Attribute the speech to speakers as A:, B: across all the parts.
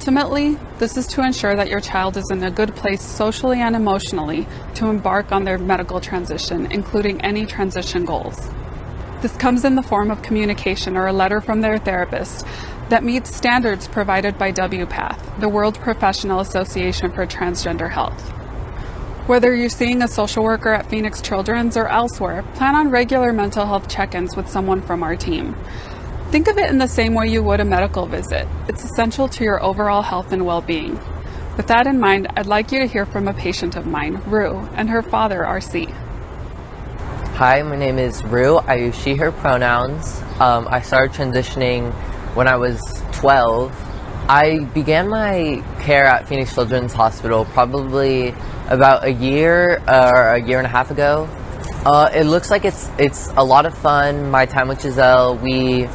A: Ultimately, this is to ensure that your child is in a good place socially and emotionally to embark on their medical transition, including any transition goals. This comes in the form of communication or a letter from their therapist that meets standards provided by WPATH, the World Professional Association for Transgender Health. Whether you're seeing a social worker at Phoenix Children's or elsewhere, plan on regular mental health check-ins with someone from our team. Think of it in the same way you would a medical visit. It's essential to your overall health and well-being. With that in mind, I'd like you to hear from a patient of mine, Rue, and her father, RC.
B: Hi, my name is Rue. I use she, her pronouns. I started transitioning when I was 12. I began my care at Phoenix Children's Hospital probably about a year or a year and a half ago. It looks like it's a lot of fun. My time with Giselle, we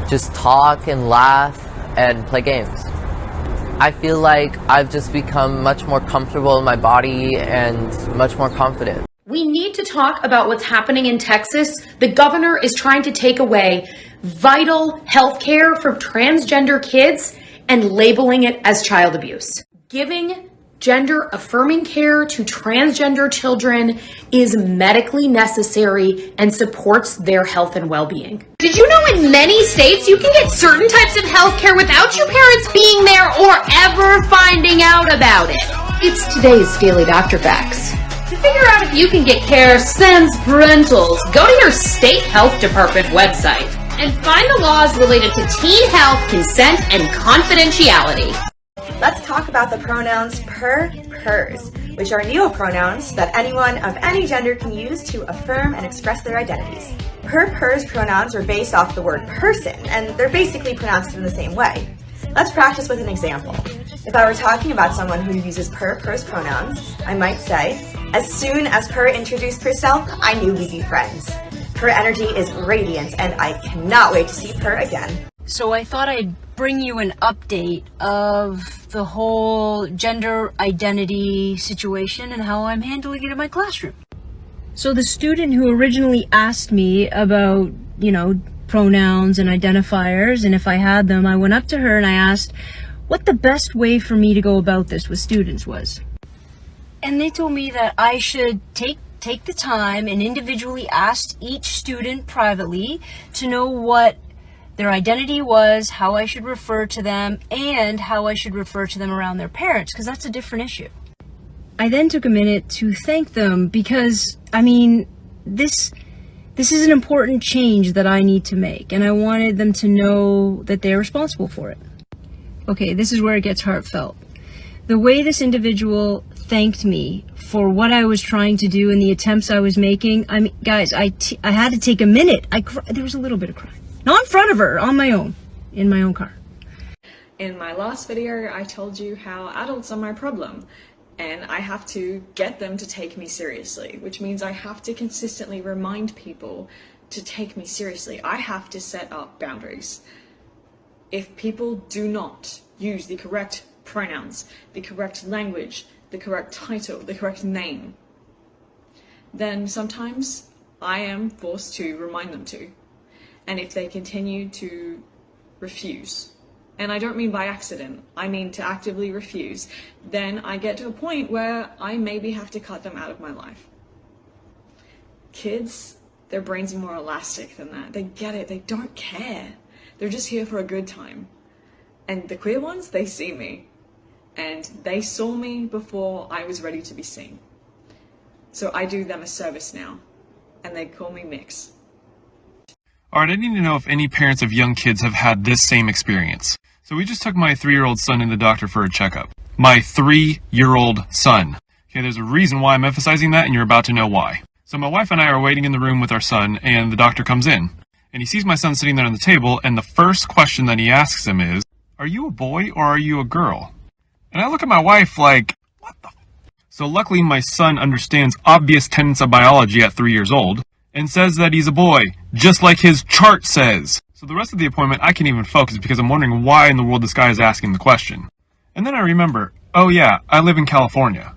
B: just talk and laugh and play games. I feel like I've just become much more comfortable in my body and much more confident.
C: We need to talk about what's happening in Texas. The governor is trying to take away vital health care from transgender kids and labeling it as child abuse. Giving gender-affirming care to transgender children is medically necessary and supports their health and well-being. Did you know in many states you can get certain types of health care without your parents being there or ever finding out about it? It's today's Daily Doctor Facts. To figure out if you can get care sans parentals, go to your state health department website and find the laws related to teen health, consent, and confidentiality.
D: Let's talk about the pronouns per, pers, which are neopronouns that anyone of any gender can use to affirm and express their identities. Per, pers pronouns are based off the word person, and they're basically pronounced in the same way. Let's practice with an example. If I were talking about someone who uses per, pers pronouns, I might say, as soon as Per introduced herself, I knew we'd be friends. Her energy is radiant, and I cannot wait to see Per again.
E: So I thought I'd bring you an update of the whole gender identity situation and how I'm handling it in my classroom. So the student who originally asked me about, pronouns and identifiers, and if I had them, I went up to her and I asked what the best way for me to go about this with students was. And they told me that I should take the time and individually ask each student privately to know what their identity was, how I should refer to them, and how I should refer to them around their parents, because that's a different issue. I then took a minute to thank them because, this is an important change that I need to make, and I wanted them to know that they're responsible for it. Okay, this is where it gets heartfelt. The way this individual thanked me for what I was trying to do and the attempts I was making, guys, I had to take a minute. There was a little bit of crying. Not in front of her, on my own, in my own car.
F: In my last video, I told you how adults are my problem, and I have to get them to take me seriously, which means I have to consistently remind people to take me seriously. I have to set up boundaries. If people do not use the correct pronouns, the correct language, the correct title, the correct name, then sometimes I am forced to remind them to. And if they continue to refuse, and I don't mean by accident, I mean to actively refuse, then I get to a point where I maybe have to cut them out of my life. Kids, their brains are more elastic than that. They get it, they don't care. They're just here for a good time. And the queer ones, they see me. And they saw me before I was ready to be seen. So I do them a service now, and they call me Mix.
G: Alright, I need to know if any parents of young kids have had this same experience. So we just took my 3-year-old son in the doctor for a checkup. My 3-year-old son. Okay, there's a reason why I'm emphasizing that, and you're about to know why. So my wife and I are waiting in the room with our son, and the doctor comes in. And he sees my son sitting there on the table, and the first question that he asks him is, "Are you a boy or are you a girl?" And I look at my wife like, what the f-? So luckily my son understands obvious tenets of biology at 3 years old, and says that he's a boy, just like his chart says. So the rest of the appointment, I can't even focus because I'm wondering why in the world this guy is asking the question. And then I remember, oh yeah, I live in California.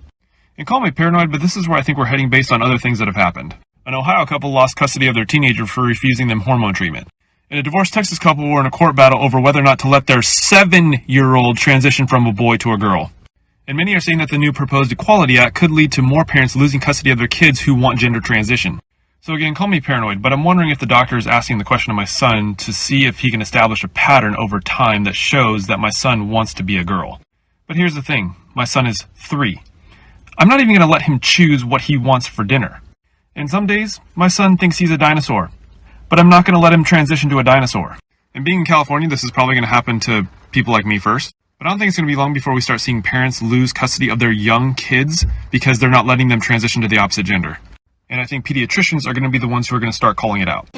G: And call me paranoid, but this is where I think we're heading based on other things that have happened. An Ohio couple lost custody of their teenager for refusing them hormone treatment. And a divorced Texas couple were in a court battle over whether or not to let their 7-year-old transition from a boy to a girl. And many are saying that the new proposed Equality Act could lead to more parents losing custody of their kids who want gender transition. So again, call me paranoid, but I'm wondering if the doctor is asking the question of my son to see if he can establish a pattern over time that shows that my son wants to be a girl. But here's the thing, my son is 3. I'm not even going to let him choose what he wants for dinner. And some days, my son thinks he's a dinosaur, but I'm not going to let him transition to a dinosaur. And being in California, this is probably going to happen to people like me first, but I don't think it's going to be long before we start seeing parents lose custody of their young kids because they're not letting them transition to the opposite gender. And I think pediatricians are going to be the ones who are going to start calling it out.